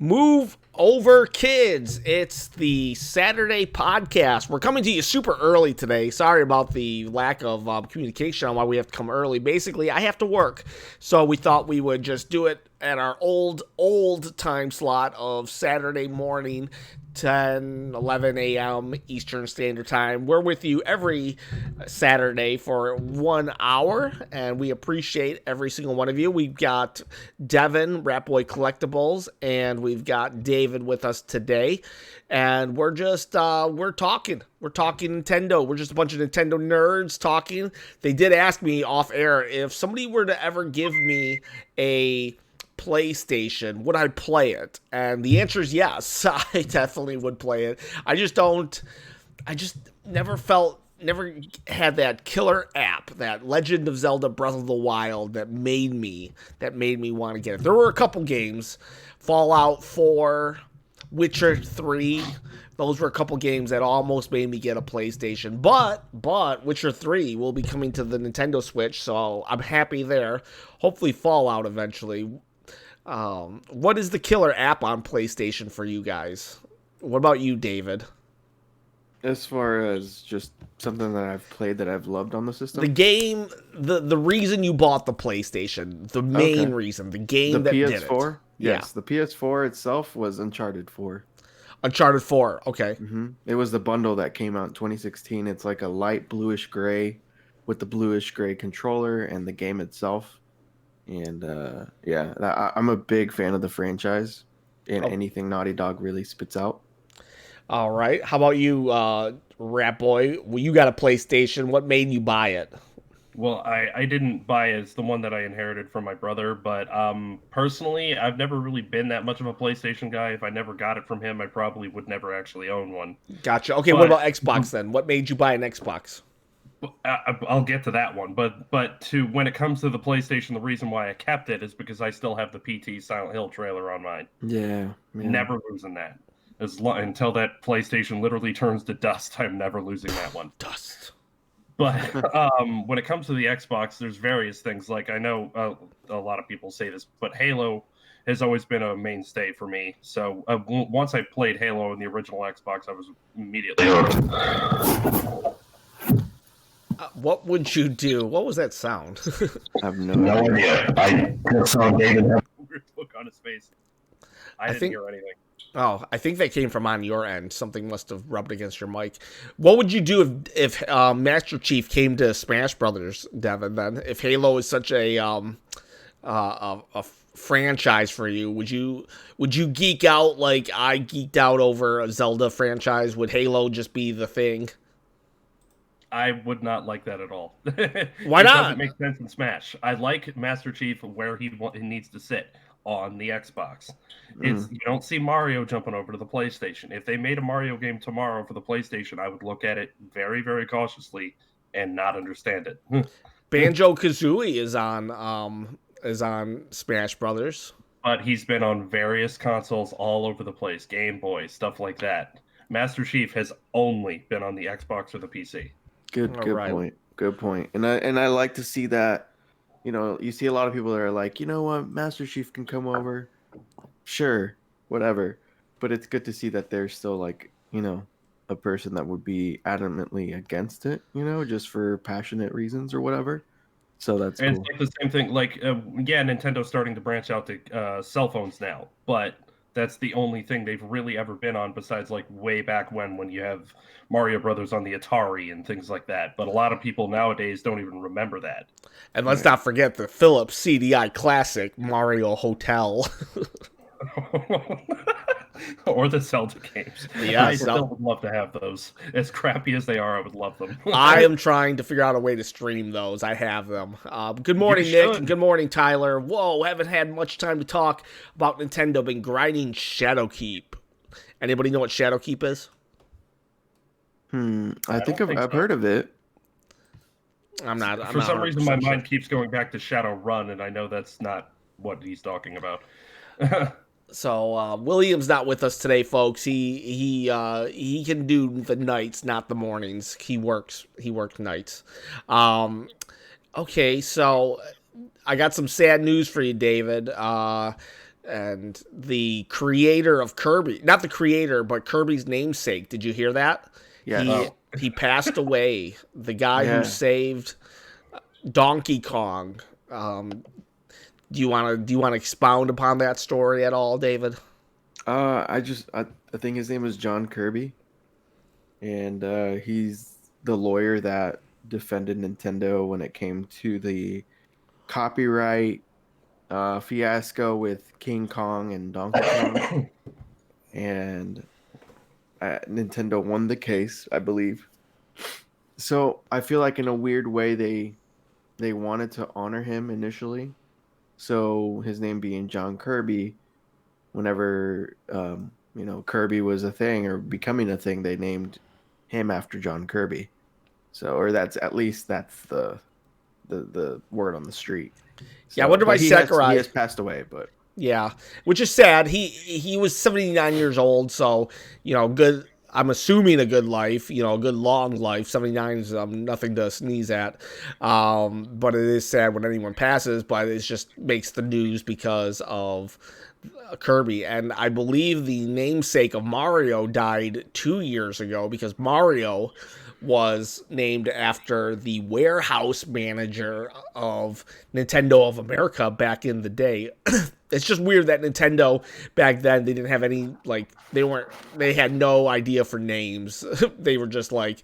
Move over, kids. It's the Saturday podcast. We're coming to you super early today. Sorry about the lack of communication on why we have to come early. Basically, I have to work, so we thought we would just do it at our old time slot of Saturday morning, 11 a.m. Eastern Standard Time. We're with you every Saturday for 1 hour, and we appreciate every single one of you. We've got Devin, Rat Boy Collectibles, and we've got David with us today. And we're just, we're talking Nintendo. We're just a bunch of Nintendo nerds talking. They did ask me off air if somebody were to ever give me a PlayStation, would I play it? And the answer is yes. I definitely would play it. I just never had that killer app, that Legend of Zelda Breath of the Wild that made me want to get it. There were a couple games, Fallout 4, Witcher 3. Those were a couple games that almost made me get a PlayStation. But Witcher 3 will be coming to the Nintendo Switch, so I'm happy there. Hopefully Fallout eventually. What is the killer app on PlayStation for you guys? What about you, David? As far as just something that I've played that I've loved on the system? The game, the reason you bought the PlayStation, the main reason, the game that PS4? did it. Yes, the PS4 itself was Uncharted 4. Uncharted 4, okay. Mm-hmm. It was the bundle that came out in 2016. It's like a light bluish gray with the bluish gray controller and the game itself. And I'm a big fan of the franchise and anything Naughty Dog really spits out. All right. How about you, Rat Boy? Well, you got a PlayStation. What made you buy it? Well, I didn't buy it. It's the one that I inherited from my brother. But personally, I've never really been that much of a PlayStation guy. If I never got it from him, I probably would never actually own one. Gotcha. Okay, what about Xbox then? What made you buy an Xbox? I'll get to that one, but when it comes to the PlayStation, the reason why I kept it is because I still have the PT Silent Hill trailer on mine. Yeah. Never losing that. Until that PlayStation literally turns to dust, I'm never losing that one. Dust. But when it comes to the Xbox, there's various things. Like, I know a lot of people say this, but Halo has always been a mainstay for me. So once I played Halo in the original Xbox, I was immediately hooked. What would you do? What was that sound? I have no idea. I saw David have a weird look on his face. I didn't hear anything. Oh, I think that came from on your end. Something must have rubbed against your mic. What would you do if Master Chief came to Smash Brothers, Devin? Then, if Halo is such a franchise for you, would you geek out like I geeked out over a Zelda franchise? Would Halo just be the thing? I would not like that at all. Why not? It doesn't make sense in Smash. I like Master Chief where he needs to sit on the Xbox. You don't see Mario jumping over to the PlayStation. If they made a Mario game tomorrow for the PlayStation, I would look at it very, very cautiously and not understand it. Banjo-Kazooie is on Smash Brothers. But he's been on various consoles all over the place, Game Boy, stuff like that. Master Chief has only been on the Xbox or the PC. Good point. And I like to see that. You know, you see a lot of people that are like, you know what, Master Chief can come over. Sure, whatever. But it's good to see that there's still, like, you know, a person that would be adamantly against it, you know, just for passionate reasons or whatever. So that's cool. It's like the same thing. Like, Nintendo's starting to branch out to cell phones now. But that's the only thing they've really ever been on besides, like, way back when you have Mario Brothers on the Atari and things like that. But a lot of people nowadays don't even remember that. And let's not forget the Philips CDI classic Mario Hotel. Or the Zelda games. Yeah, I still would love to have those. As crappy as they are, I would love them. I am trying to figure out a way to stream those. I have them. Good morning, Nick. And good morning, Tyler. Whoa, haven't had much time to talk about Nintendo. Been grinding Shadowkeep. Anybody know what Shadowkeep is? I think I've heard of it. For some reason, my mind keeps going back to Shadowrun, and I know that's not what he's talking about. So William's not with us today, folks. He can do the nights, not the mornings. He works nights. Okay, so I got some sad news for you, David. and the creator of Kirby, not the creator, but Kirby's namesake. Did you hear that? Yeah. He passed away. The guy who Yeah. saved Donkey Kong. Do you want to expound upon that story at all, David? I think his name is John Kirby, and he's the lawyer that defended Nintendo when it came to the copyright fiasco with King Kong and Donkey Kong, and Nintendo won the case, I believe. So I feel like in a weird way they wanted to honor him initially. So his name being John Kirby, whenever Kirby was a thing or becoming a thing, they named him after John Kirby. So, or that's the word on the street. Yeah, I So, wonder why but he Sakurai. has passed away, but Yeah, which is sad. He was 79 years old, so good. I'm assuming a good life, a good long life. 79 is nothing to sneeze at, but it is sad when anyone passes. But it just makes the news because of Kirby, and I believe the namesake of Mario died 2 years ago because Mario was named after the warehouse manager of Nintendo of America back in the day. It's just weird that Nintendo back then they didn't have any they had no idea for names. They were just like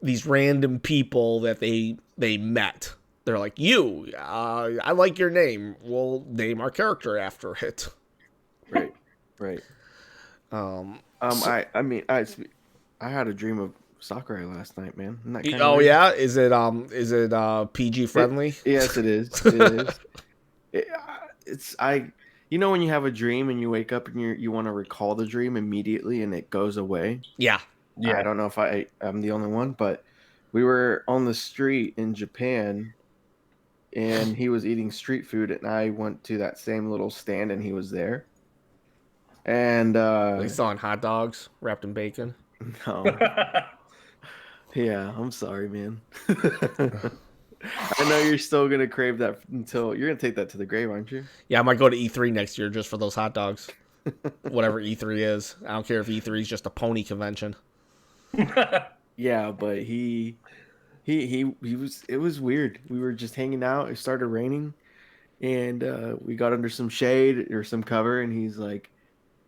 these random people that they met. They're like, I like your name. We'll name our character after it. right, right. I mean, I had a dream of Sakurai last night, man. Isn't that kind of Oh weird? yeah, is it PG friendly? Yes, it is. It is. It, it's when you have a dream and you wake up and you want to recall the dream immediately and it goes away. Yeah. I don't know if I'm the only one, but we were on the street in Japan and he was eating street food and I went to that same little stand and he was there. And They selling hot dogs wrapped in bacon. no. Yeah, I'm sorry, man. I know you're still gonna crave that until you're gonna take that to the grave, aren't you? Yeah, I might go to E3 next year just for those hot dogs. Whatever E3 is. I don't care if E3 is just a pony convention. Yeah, but he was it was weird. We were just hanging out. It started raining, and we got under some shade or some cover, and he's like,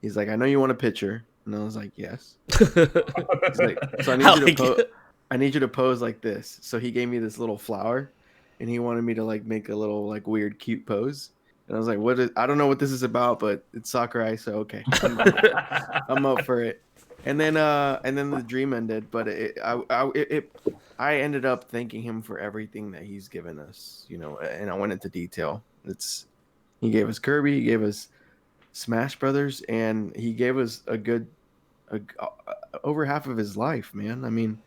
I know you want a picture, and I was like, yes. He's like, so I need you to pose like this. So he gave me this little flower, and he wanted me to like make a little like weird cute pose. And I was like, I don't know what this is about, but it's Sakurai, so okay, I'm up for it. And then the dream ended, but I ended up thanking him for everything that he's given us, and I went into detail. He gave us Kirby, he gave us Smash Brothers, and he gave us over half of his life, man. I mean,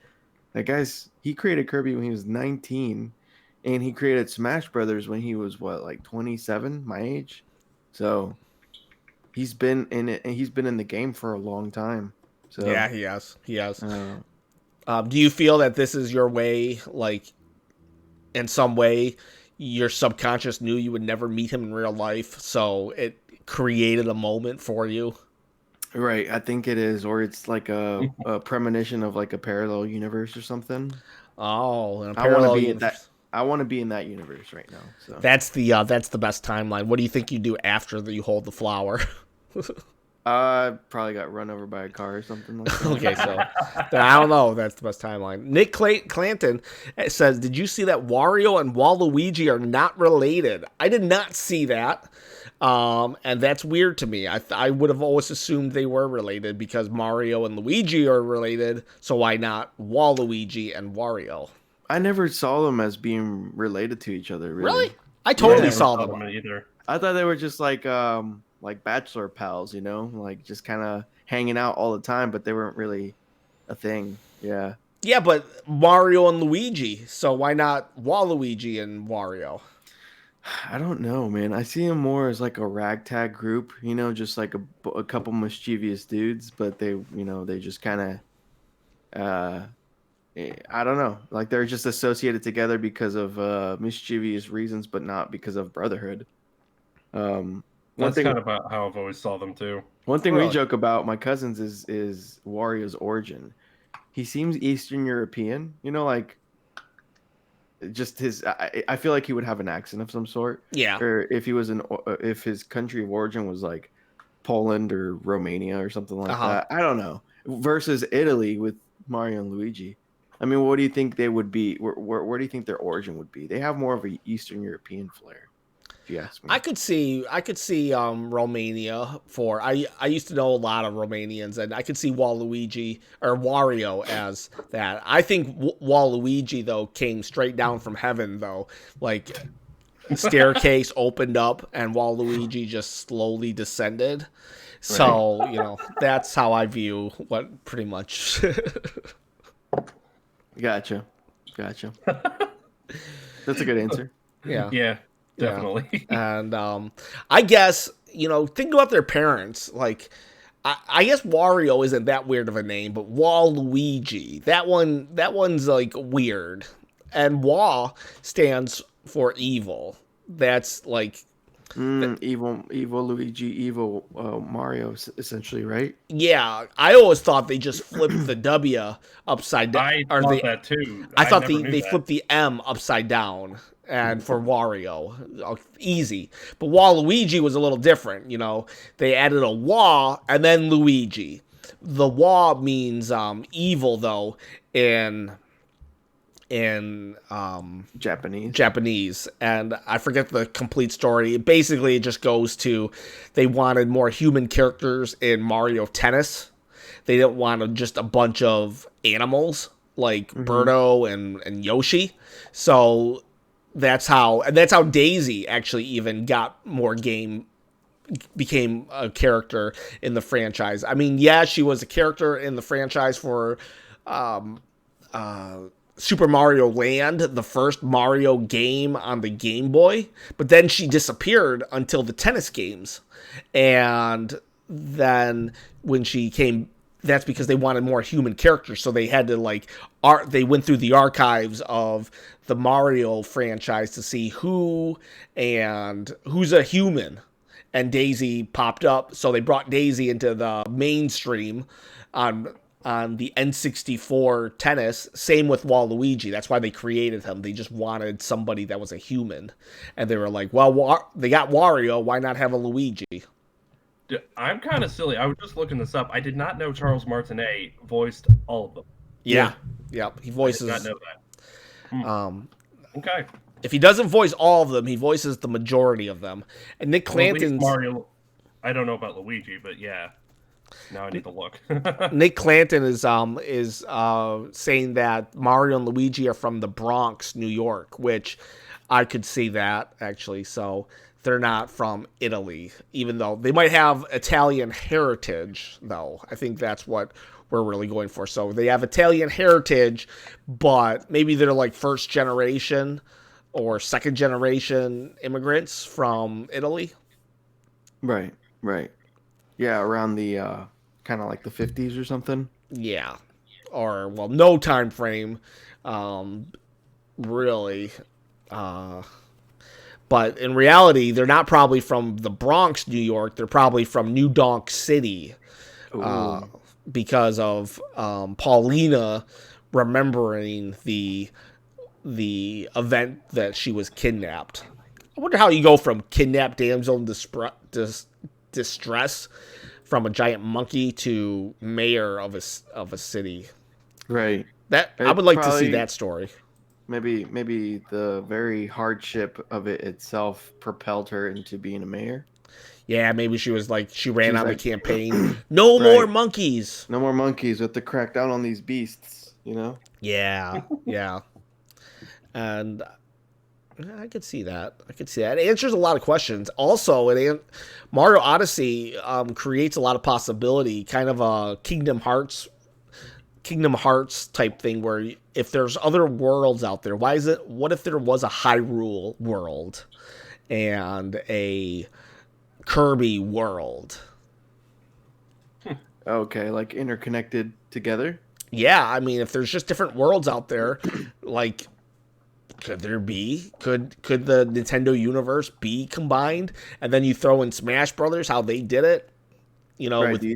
he created Kirby when he was 19, and he created Smash Brothers when he was like 27, my age. So he's been in it, and he's been in the game for a long time. So yeah, he has. Do you feel that this is your way, like, in some way, your subconscious knew you would never meet him in real life, so it created a moment for you? Right, I think it is, or it's like a premonition of like a parallel universe or something. Oh, in a I want to parallel be universe. I want to be in that universe right now. So That's the best timeline. What do you think you do after you hold the flower? I probably got run over by a car or something like that. Okay, so I don't know. That's the best timeline. Nick Clanton says, "Did you see that Wario and Waluigi are not related?" I did not see that, and that's weird to me. I would have always assumed they were related because Mario and Luigi are related. So why not Waluigi and Wario? I never saw them as being related to each other. Really? I totally Yeah. saw them. Either. I thought they were just like bachelor pals, like just kind of hanging out all the time, but they weren't really a thing. Yeah. Yeah, but Mario and Luigi. So why not Waluigi and Wario? I don't know, man. I see them more as like a ragtag group, just like a couple mischievous dudes, but they just kind of, I don't know, like they're just associated together because of mischievous reasons, but not because of brotherhood. One That's thing, kind of how I've always saw them too. one thing we Really? joke about my cousins is Wario's origin. He seems Eastern European, like just his. I feel like he would have an accent of some sort, Yeah. or if his country of origin was like Poland or Romania or something like Uh-huh. that. I don't know. Versus Italy with Mario and Luigi. I mean, what do you think they would be? Where do you think their origin would be? They have more of a Eastern European flair, if you ask I me. could see Romania for I used to know a lot of Romanians, and I could see Waluigi or Wario as that. I think Waluigi though came straight down from heaven though, like staircase opened up and Waluigi just slowly descended. So that's how I view what pretty much. Gotcha. That's a good answer. Yeah. Yeah, Yeah. definitely. And I guess, think about their parents. Like, I guess Wario isn't that weird of a name, but Waluigi, that one's like weird. And Wa stands for evil. That's like, Evil Luigi, evil Mario, essentially, right? yeah, I always thought they just flipped the W upside down. I Or thought that too. I thought never knew they that. flipped the M upside down and for Wario. Easy. But Waluigi was a little different, They added a Wa and then Luigi. The Wa means evil though in Japanese, and I forget the complete story. Basically, it just goes to they wanted more human characters in Mario Tennis. They didn't want just a bunch of animals like Birdo and Yoshi. So that's how Daisy actually even got more became a character in the franchise. I mean, yeah, she was a character in the franchise for Super Mario Land, the first Mario game on the Game Boy, but then she disappeared until the tennis games. And then when she came, that's because they wanted more human characters, so they had to they went through the archives of the Mario franchise to see who's a human. And Daisy popped up, so they brought Daisy into the mainstream on the N64 tennis. Same with Waluigi. That's why they created him. They just wanted somebody that was a human. And they were like, well, they got Wario. Why not have a Luigi? I'm kind of silly. I was just looking this up. I did not know Charles Martinet voiced all of them. Yeah. Yep. He voices. I did not know that. Okay. If he doesn't voice all of them, he voices the majority of them. And Nick Clanton's Mario. I don't know about Luigi, but yeah. Now I need to look. Nick Clanton is saying that Mario and Luigi are from the Bronx, New York, which I could see that actually. So they're not from Italy, even though they might have Italian heritage. Though I think that's what we're really going for. So they have Italian heritage, but maybe they're like first generation or second generation immigrants from Italy. Right. Yeah, around the kind of like the 50s or something. Yeah. Or, well, no time frame, really. But in reality, they're not probably from the Bronx, New York. They're probably from New Donk City because of Paulina remembering the event that she was kidnapped. I wonder how you go from kidnapped damsel in distress from a giant monkey to mayor of a city. Right. I would like to see that story. Maybe the very hardship of it itself propelled her into being a mayor. Yeah, maybe she ran on the campaign. No more monkeys. No more monkeys. We have to crack down on these beasts, Yeah. And I could see that. It answers a lot of questions. Also, Mario Odyssey creates a lot of possibility, kind of a Kingdom Hearts type thing, where if there's other worlds out there, what if there was a Hyrule world and a Kirby world? Okay, like interconnected together? Yeah, I mean, if there's just different worlds out there, like Could there be? Could the Nintendo universe be combined? And then you throw in Smash Brothers, how they did it, Right. with Do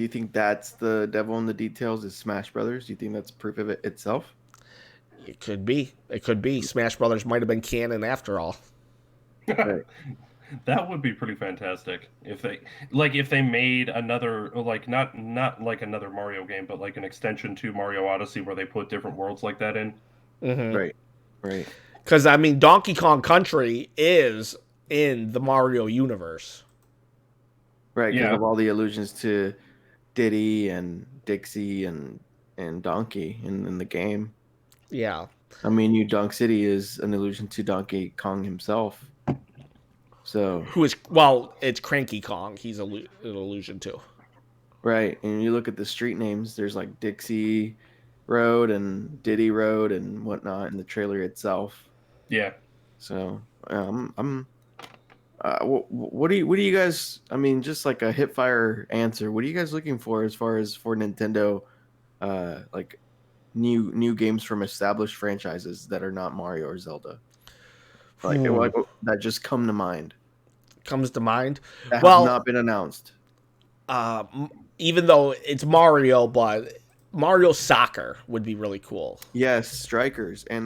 you think that's the devil in the details is Smash Brothers? Do you think that's proof of it itself? it could be. It could be. Smash Brothers might have been canon after all. Right. That would be pretty fantastic if they made another like not like another Mario game, but like an extension to Mario Odyssey where they put different worlds like that in. Mm-hmm. Right. Right. Because I mean, Donkey Kong Country is in the Mario universe. Right. Because Yeah, of all the allusions to Diddy and Dixie and Donkey in the game. Yeah. I mean, New Donk City is an allusion to Donkey Kong himself. So Who is, well, it's Cranky Kong. He's an allusion to. right, and you look at the street names. There's like Dixie Road and Diddy Road and whatnot in the trailer itself. yeah. So I'm. What do you guys? I mean, just like a hip fire answer. What are you guys looking for as far as for Nintendo, like new games from established franchises that are not Mario or Zelda, like that just come to mind Comes to mind. that have Well, not been announced. even though it's Mario, but Mario Soccer would be really cool. Yes, Strikers, and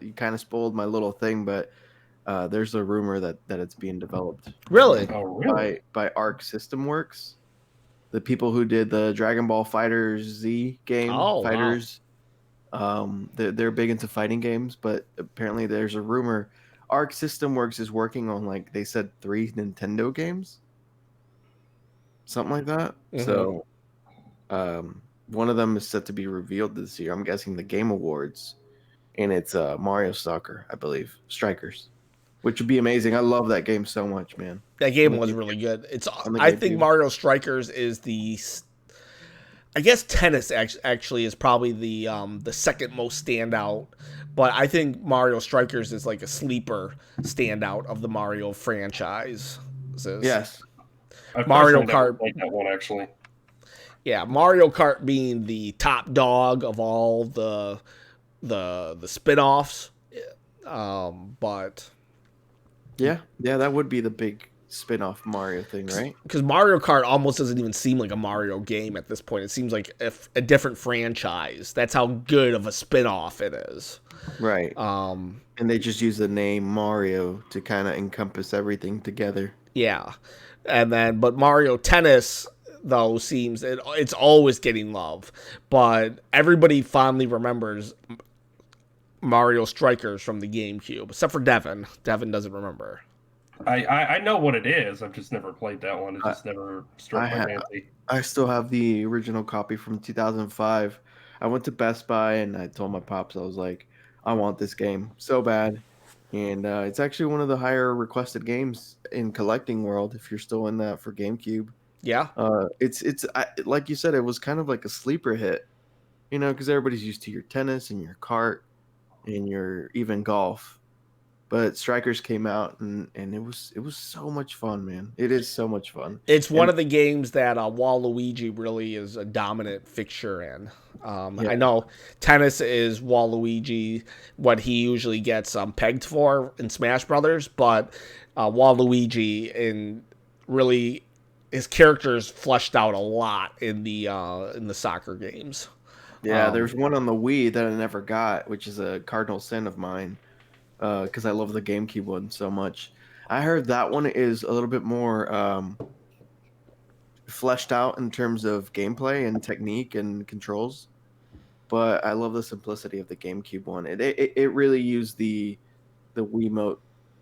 you kind of spoiled my little thing, but there's a rumor that it's being developed Really? Oh, really? by Arc System Works, the people who did the Dragon Ball Fighters Z game. Oh, wow. Fighters. They're big into fighting games, but apparently there's a rumor Arc System Works is working on, like they said, 3 Nintendo games, something like that. Mhm. So, one of them is set to be revealed this year. I'm guessing the Game Awards, and it's Mario Soccer, I believe, Strikers, which would be amazing. I love that game so much, man. That game On the was GameCube. really good. On the I think GameCube. Mario Strikers is I guess tennis actually is probably the second most standout, but I think Mario Strikers is like a sleeper standout of the Mario franchise. Yes, I've Mario personally never Kart. played that one actually. Yeah, Mario Kart being the top dog of all the spin-offs. But yeah, that would be the big spin-off Mario thing, right? because Mario Kart almost doesn't even seem like a Mario game at this point. It seems like a different franchise. That's how good of a spin-off it is. Right. And they just use the name Mario to kind of encompass everything together. Yeah. And then, but Mario Tennis, though, seems it's always getting love. But everybody fondly remembers Mario Strikers from the GameCube, except for Devin. Devin doesn't remember. I know what it is. I've just never played that one. It just never struck my fancy. I still have the original copy from 2005. I went to Best Buy and I told my pops, I was like, I want this game so bad. And it's actually one of the higher requested games in collecting world if you're still in that for GameCube. Yeah. Like you said, it was kind of like a sleeper hit, because everybody's used to your tennis and your kart and your even golf. But Strikers came out and it was so much fun, man. It is so much fun. It's one of the games that Waluigi really is a dominant fixture in. Yeah. I know tennis is Waluigi, what he usually gets pegged for in Smash Brothers, but Waluigi really his character is fleshed out a lot in the soccer games. Yeah, there's one on the Wii that I never got, which is a cardinal sin of mine, because I love the GameCube one so much. I heard that one is a little bit more fleshed out in terms of gameplay and technique and controls, but I love the simplicity of the GameCube one. It really used the Wiimote,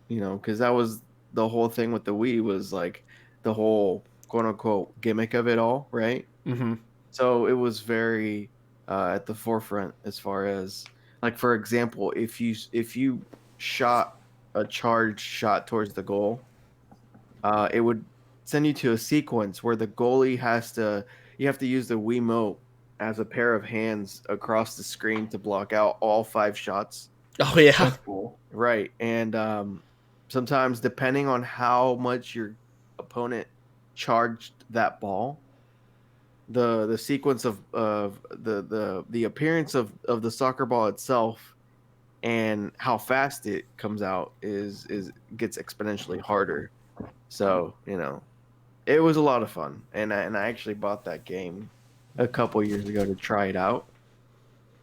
because that was the whole thing with the Wii was like the whole quote unquote gimmick of it all, right? Mm-hmm. So it was very at the forefront as far as, like, for example, if you shot a charged shot towards the goal, it would send you to a sequence where the goalie you have to use the Wiimote as a pair of hands across the screen to block out all 5 shots. Oh yeah. That's cool. Right, and sometimes depending on how much your opponent charged that ball, the sequence of the appearance of the soccer ball itself and how fast it comes out is gets exponentially harder. So it was a lot of fun, and I actually bought that game a couple years ago to try it out.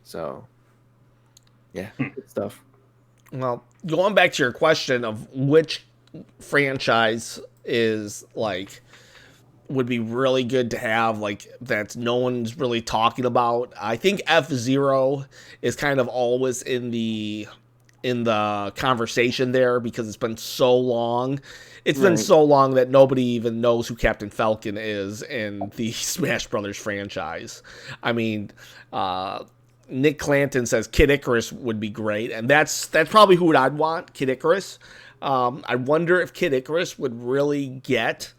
So yeah, good stuff. Well, going back to your question of which franchise is like would be really good to have, like that no one's really talking about. I think F-Zero is kind of always in the conversation there because it's been so long. It's been Right. so long that nobody even knows who Captain Falcon is in the Smash Brothers franchise. I mean, Nick Clanton says Kid Icarus would be great, and that's probably who I'd want, Kid Icarus. I wonder if Kid Icarus would really get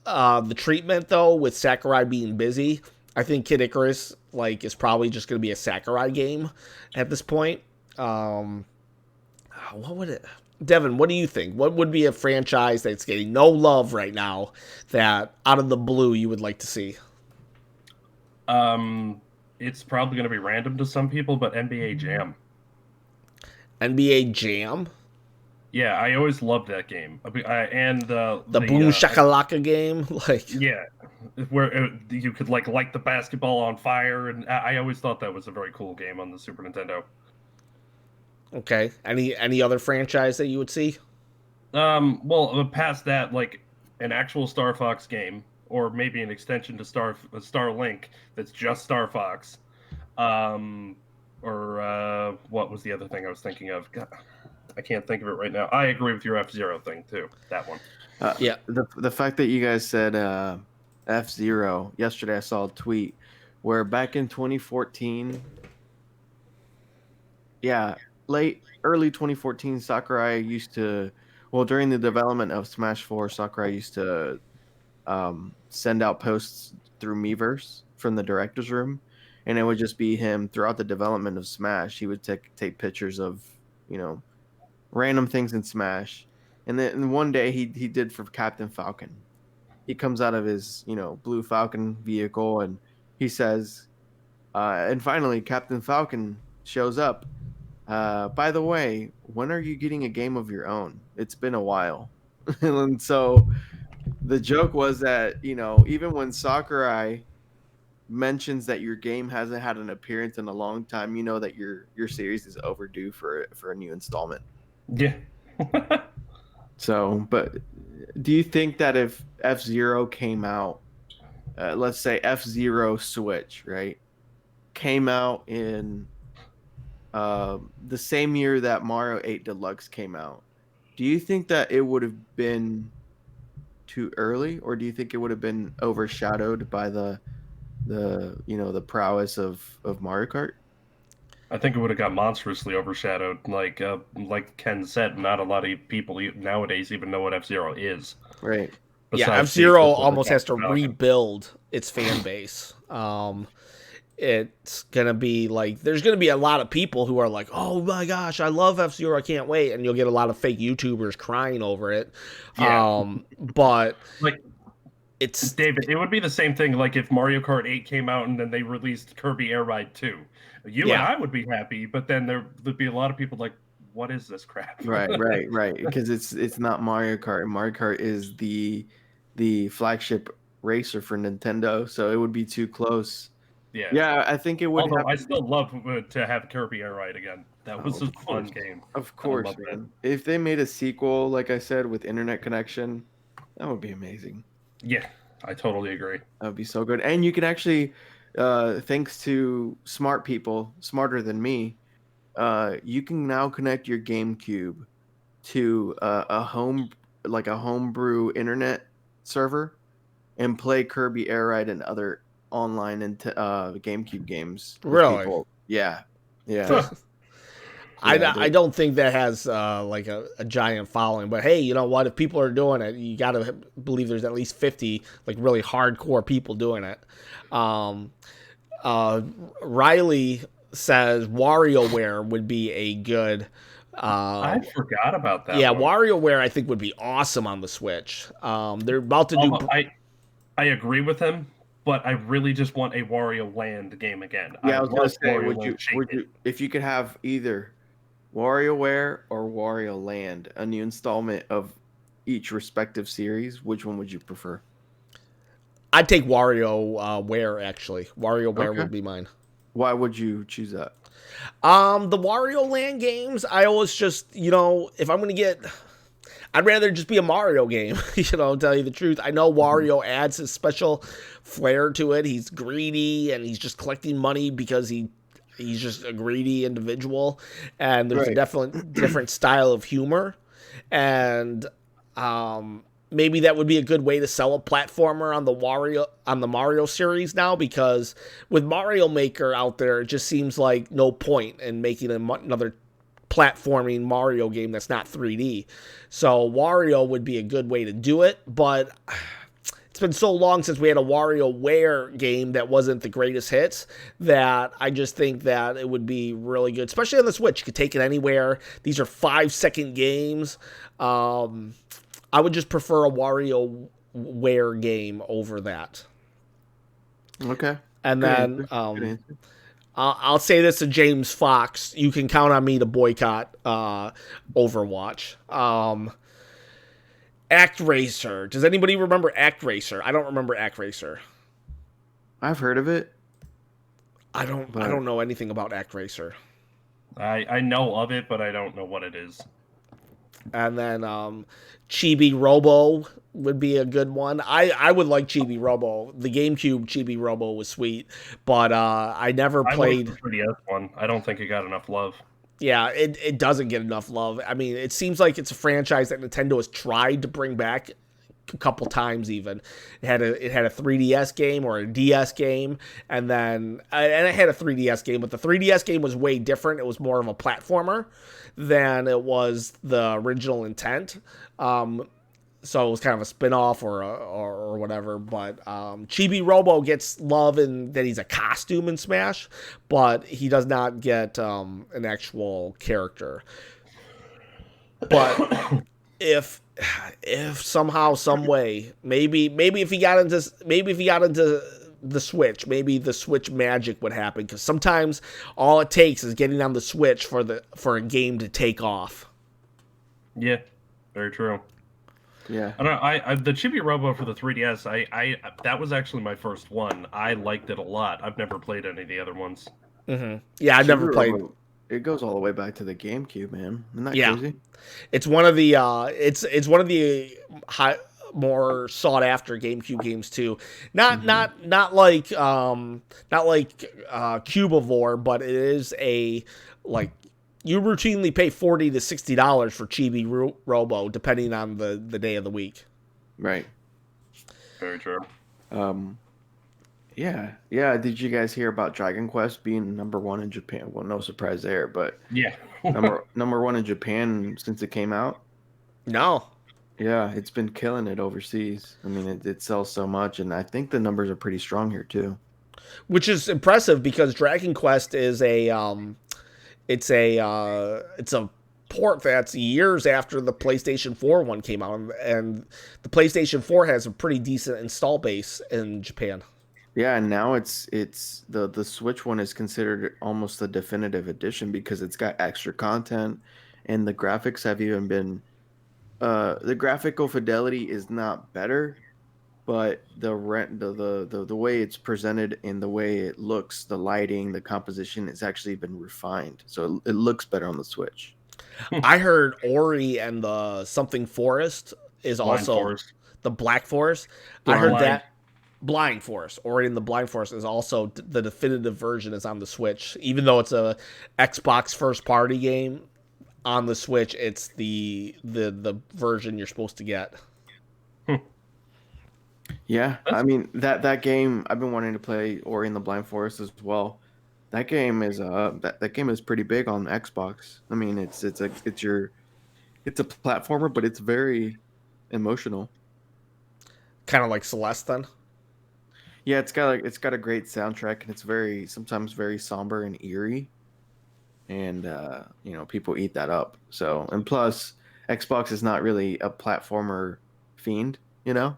the treatment though with Sakurai being busy. I think Kid Icarus is probably just going to be a Sakurai game at this point. What would it? Devin, what do you think? What would be a franchise that's getting no love right now that out of the blue you would like to see? It's probably going to be random to some people, but NBA Jam. NBA Jam? Yeah, I always loved that game. And the Boom Shakalaka game? Yeah, where you could light the basketball on fire, and I always thought that was a very cool game on the Super Nintendo. Okay. Any other franchise that you would see? Well, past that, like an actual Star Fox game, or maybe an extension to Starlink that's just Star Fox. Or what was the other thing I was thinking of? God, I can't think of it right now. I agree with your F-Zero thing too. That one. Yeah. The fact that you guys said F-Zero yesterday, I saw a tweet where back in 2014, early 2014, Sakurai used to, during the development of Smash 4, Sakurai used to send out posts through Miiverse from the director's room, and it would just be him throughout the development of Smash. He would take pictures of, random things in Smash. And then one day he did for Captain Falcon. He comes out of his, Blue Falcon vehicle and he says, and finally Captain Falcon shows up. By the way, when are you getting a game of your own? It's been a while. And so the joke was that, even when Sakurai mentions that your game hasn't had an appearance in a long time, you know that your series is overdue for a new installment. Yeah. So, but do you think that if F-Zero came out, let's say F-Zero Switch, right, came out in the same year that Mario 8 Deluxe came out, do you think that it would have been too early, or do you think it would have been overshadowed by the prowess of Mario Kart? I think it would have got monstrously overshadowed. Like Ken said, not a lot of people nowadays even know what F-Zero is. Right. Yeah, F-Zero almost has to rebuild its fan base. It's going to be there's going to be a lot of people who are like, oh my gosh, I love F-Zero, I can't wait. And you'll get a lot of fake YouTubers crying over it. Yeah. But it's David, it would be the same thing if Mario Kart 8 came out and then they released Kirby Air Ride 2. And I would be happy, but then there'd be a lot of people like, what is this crap? Right. Because it's not Mario Kart. Mario Kart is the flagship racer for Nintendo, so it would be too close. Yeah, I think it would. Although I still love to have Kirby Air Ride again. That was a fun game. Of course, man. If they made a sequel, like I said, with internet connection, that would be amazing. Yeah, I totally agree. That would be so good. And you can actually, thanks to smart people, smarter than me, you can now connect your GameCube to a homebrew internet server and play Kirby Air Ride and other online and GameCube games. Really? People. Yeah. I don't think that has a giant following, but hey, you know what? If people are doing it, you got to believe there's at least 50 really hardcore people doing it. Riley says WarioWare would be a good. I forgot about that. Yeah, one. WarioWare I think would be awesome on the Switch. They're about to do. I agree with him, but I really just want a Wario Land game again. Yeah, I was gonna say, would you if you could have either WarioWare or Wario Land, a new installment of each respective series. Which one would you prefer? I'd take Wario Ware, actually. Wario Ware Okay. would be mine. Why would you choose that? The Wario Land games, I always just, if I'm gonna get, I'd rather just be a Mario game. Tell you the truth. I know Mhm. Wario adds his special flair to it. He's greedy and he's just collecting money because he's just a greedy individual. And there's a Right. definite different style of humor, and um, maybe that would be a good way to sell a platformer on the Mario series now, because with Mario Maker out there, it just seems like no point in making another platforming Mario game that's not 3D. So Wario would be a good way to do it, but it's been so long since we had a WarioWare game that wasn't the greatest hits that I just think that it would be really good, especially on the Switch. You could take it anywhere. These are 5-second games. I would just prefer a WarioWare game over that. Okay. And Good then answer. Good answer. I'll say this to James Fox: you can count on me to boycott Overwatch. Act Racer. Does anybody remember Act Racer? I don't remember Act Racer. I've heard of it, I don't. I but don't know anything about Act Racer. I know of it, but I don't know what it is. And then Chibi Robo would be a good one. I would like Chibi Robo. The GameCube Chibi Robo was sweet, but I never I like the played. 3DS one. I don't think it got enough love. Yeah, it doesn't get enough love. I mean, it seems like it's a franchise that Nintendo has tried to bring back a couple times. Even it had a 3DS game or a DS game, and it had a 3DS game, but the 3DS game was way different. It was more of a platformer than it was the original intent. So it was kind of a spin-off or whatever. But Chibi Robo gets love in that he's a costume in Smash, but he does not get an actual character. But if somehow, some way, maybe if he got into the Switch, maybe the Switch magic would happen, because sometimes all it takes is getting on the Switch for a game to take off. Yeah, very true. yeah. I don't know. I the Chibi Robo for the 3DS. I that was actually my first one. I liked it a lot. I've never played any of the other ones. Yeah, I've never played. Shibuya, it goes all the way back to the GameCube, man. Isn't that Yeah, crazy? it's one of the it's one of the more sought after GameCube games too. Not Hmm. not like Cubivore, but it is a like you routinely pay $40 to $60 for Chibi Robo, depending on the day of the week. Right. Very true. Um. Yeah. Yeah. Did you guys hear about Dragon Quest being #1 in Japan? Well, no surprise there, but Yeah. number one in Japan since it came out. No, Yeah, it's been killing it overseas. I mean, it sells so much, and I think the numbers are pretty strong here too. which is impressive because Dragon Quest is it's a port that's years after the PlayStation 4 one came out, and the PlayStation 4 has a pretty decent install base in Japan. Yeah, and now it's the Switch one is considered almost the definitive edition because it's got extra content, and the graphics have even been the graphical fidelity is not better, but the way it's presented and the way it looks, the lighting, the composition, it's actually been refined, so it looks better on the Switch. I heard Ori and the something forest is Blind also Forest. the Black Forest. I Blind. heard that Blind Forest, Ori and the Blind Forest is also the definitive version is on the Switch, even though it's a Xbox first party game. On the Switch, it's the version you're supposed to get. Yeah, I That's mean that game I've been wanting to play Ori and the Blind Forest as well. That game is pretty big on Xbox. I mean, it's a platformer, but it's very emotional. Kind of like Celeste then. Yeah, it's got a great soundtrack, and it's very sometimes very somber and eerie, and people eat that up. So, and plus Xbox is not really a platformer fiend, you know.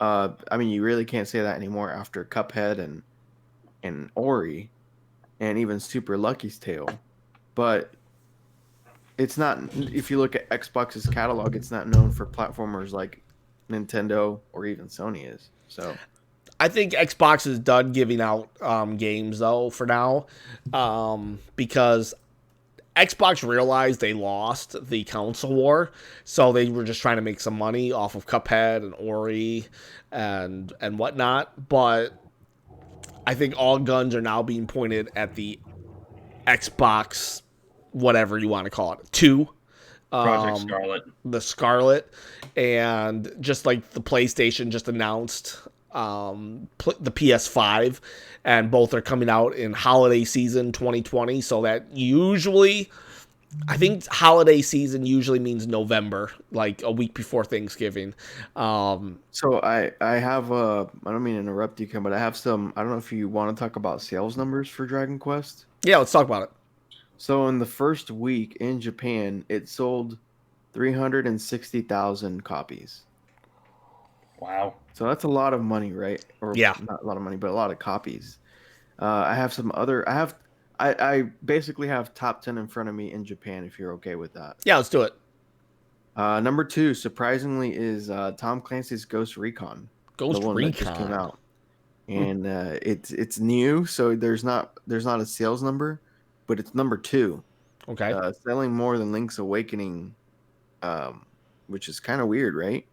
I mean, you really can't say that anymore after Cuphead and Ori, and even Super Lucky's Tale. But it's not. If you look at Xbox's catalog, it's not known for platformers like Nintendo or even Sony is. So I think Xbox is done giving out games though for now, because Xbox realized they lost the console war, so they were just trying to make some money off of Cuphead and Ori and whatnot. But I think all guns are now being pointed at the Xbox, whatever you want to call it, 2, Project Scarlet. the Scarlet, and just like the PlayStation just announced the PS5, and both are coming out in holiday season 2020. So that usually, I think holiday season usually means November, like a week before Thanksgiving. So I have I don't mean to interrupt you, Ken, but I have some. I don't know if you want to talk about sales numbers for Dragon Quest. Yeah, let's talk about it. So in the first week in Japan, it sold 360,000 copies. Wow. So that's a lot of money, right? Or Yeah. not a lot of money, but a lot of copies. I have some other. I basically have top 10 in front of me in Japan. If you're okay with that. Yeah, let's do it. Number 2, surprisingly, is Tom Clancy's Ghost Recon. Ghost the one Recon that just came out, and it's new, so there's not a sales number, but it's number 2, Okay. selling more than Link's Awakening, which is kind of weird, right?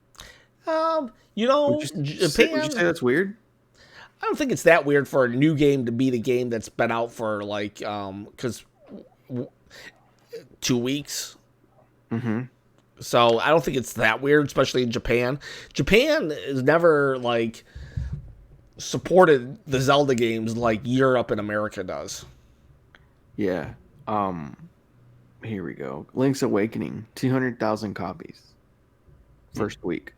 You know, Would you Japan. say that's weird? I don't think it's that weird for a new game to be the game that's been out for like, because 2 weeks. Mm-hmm. So I don't think it's that weird, especially in Japan. Japan has never like supported the Zelda games like Europe and America does. Yeah. Here we go. Link's Awakening, 200,000 copies. First week.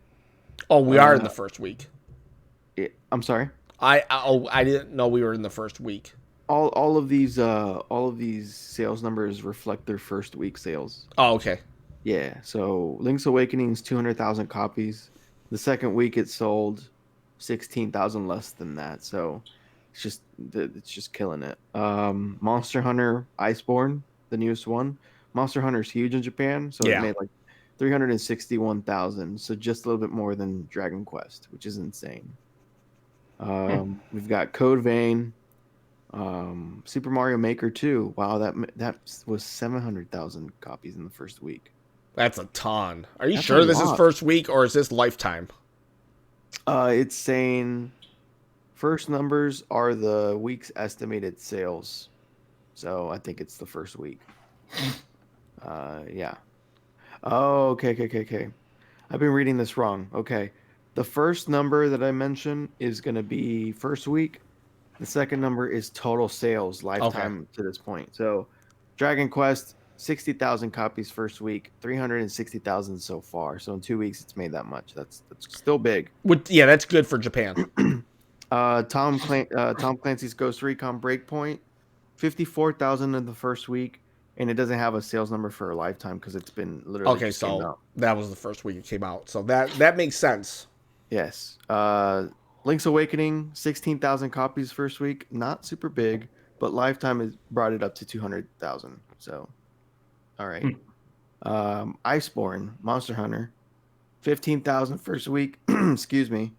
Oh, we are in the first week. I'm sorry. I didn't know we were in the first week. All of these sales numbers reflect their first week sales. Oh, okay. Yeah. So Link's Awakening is 200,000 copies. The second week it sold 16,000 less than that. So it's just killing it. Monster Hunter Iceborne, the newest one. Monster Hunter's huge in Japan, so Yeah. it made like 361,000. So just a little bit more than Dragon Quest, which is insane. We've got Code Vein, Super Mario Maker 2. Wow, that was 700,000 copies in the first week. That's a ton. Are you That's sure a this is lot. first week or is this lifetime? It's saying first numbers are the week's estimated sales. So I think it's the first week. Yeah. Oh, okay. I've been reading this wrong. Okay. The first number that I mentioned is going to be first week. The second number is total sales lifetime to this point. So Dragon Quest, 60,000 copies first week, 360,000 so far. So in 2 weeks, it's made that much. That's still big. Yeah, that's good for Japan. Tom Clancy's Ghost Recon Breakpoint, 54,000 in the first week, and it doesn't have a sales number for a lifetime because it's been literally Okay, just came so out. that was the first week it came out. So that makes sense. Yes. Link's Awakening, 16,000 copies first week, not super big, but lifetime has brought it up to 200,000. So, all right. Iceborne, Monster Hunter, 15,000 first week. Excuse me.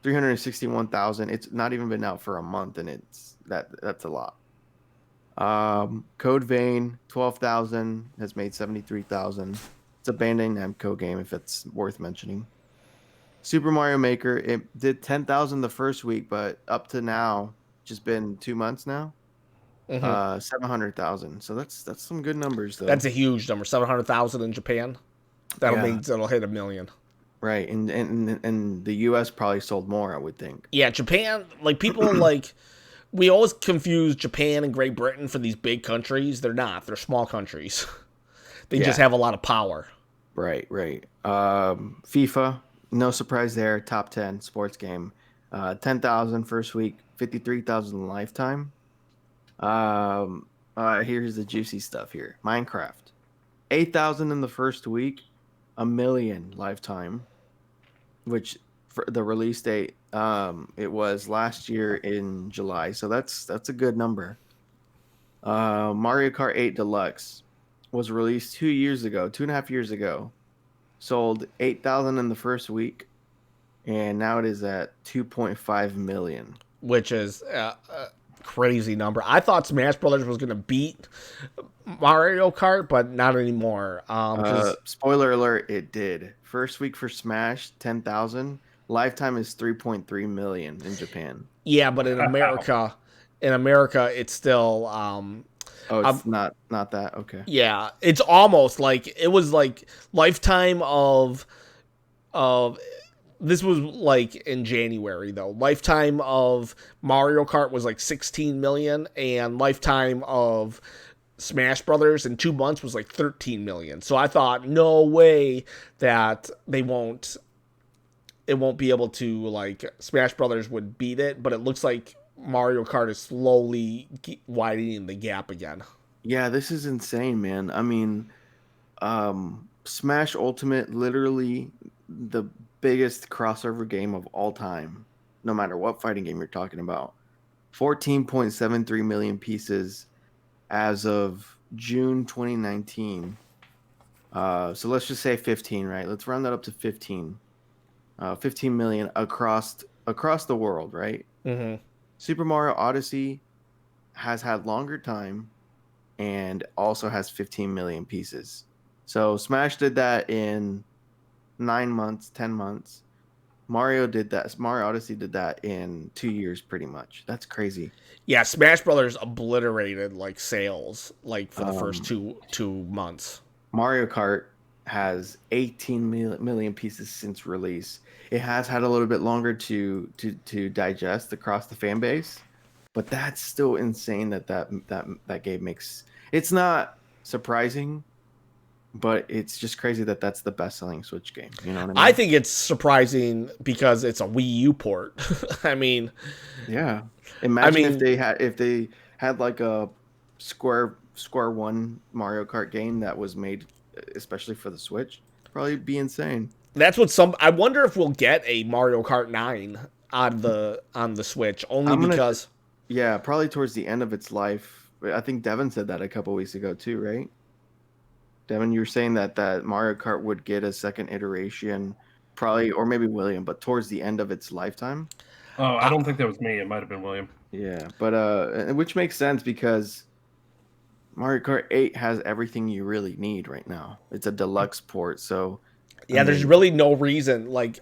361,000. It's not even been out for a month, and that's a lot. Code Vein, 12,000, has made 73,000. It's a Bandai Namco game, if it's worth mentioning. Super Mario Maker, it did 10,000 the first week, but up to now, just been 2 months now. 700,000. So that's some good numbers, though. That's a huge number. 700,000 in Japan. That'll mean it'll hit 1 million. Right, and the U.S. probably sold more, I would think. Yeah, Japan, like people like, we always confuse Japan and Great Britain for these big countries. They're not. They're small countries. They just have a lot of power. Right. FIFA, no surprise there. Top 10 sports game. 10,000 first week, 53,000 lifetime. Here's the juicy stuff here. Minecraft, 8,000 in the first week, 1 million lifetime, which for the release date, it was last year in July. So that's a good number. Mario Kart 8 Deluxe, was released 2.5 years ago. Sold 8,000 in the first week, and now it is at 2.5 million. which is a crazy number. I thought Smash Brothers was going to beat Mario Kart, but not anymore. Spoiler alert, it did. First week for Smash, 10,000. Lifetime is 3.3 million in Japan. Yeah, but in America, it's still. It's not that. Okay. Yeah, it's almost like it was like lifetime of this was like in January though. Lifetime of Mario Kart was like 16 million, and lifetime of Smash Brothers in 2 months was like 13 million. So I thought, no way that it won't be able to, like, Smash Brothers would beat it, but it looks like Mario Kart is slowly widening the gap again. Yeah, this is insane, man. I mean, Smash Ultimate, literally the biggest crossover game of all time, no matter what fighting game you're talking about. 14.73 million pieces as of June 2019. So let's just say 15, right? Let's round that up to 15. 15 million across the world, right? Mm-hmm. Super Mario Odyssey has had longer time and also has 15 million pieces. So Smash did that in 9 months, 10 months. Mario Odyssey did that in 2 years, pretty much. That's crazy. Yeah, Smash Brothers obliterated like sales like for the first two months. Mario Kart has 18 million pieces since release. It has had a little bit longer to digest across the fan base, but that's still insane that game makes. It's not surprising, but it's just crazy that that's the best-selling Switch game. You know what I mean? I think it's surprising because it's a Wii U port. I mean, yeah. Imagine if they had like a Square One Mario Kart game that was made especially for the Switch. Probably be insane. That's what I wonder if we'll get a Mario Kart 9 on the Switch because yeah, probably towards the end of its life. I think Devin said that a couple weeks ago too, right? Devin, you were saying that Mario Kart would get a second iteration, probably, or maybe William, but towards the end of its lifetime. Oh, I don't think that was me. It might have been William. Yeah, but which makes sense because Mario Kart 8 has everything you really need right now. It's a deluxe port, so yeah, there's really no reason. Like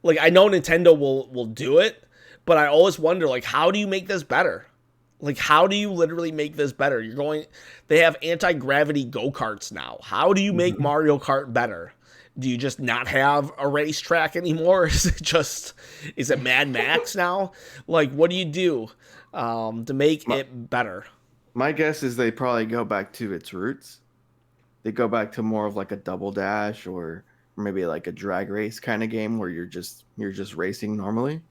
I know Nintendo will do it, but I always wonder, like, how do you make this better? Like, how do you literally make this better? They have anti-gravity go-karts now. How do you make Mario Kart better? Do you just not have a racetrack anymore? Is it Mad Max now? Like, what do you do to make it better? My guess is they probably go back to its roots. They go back to more of like a double dash or maybe like a drag race kind of game where you're just racing normally.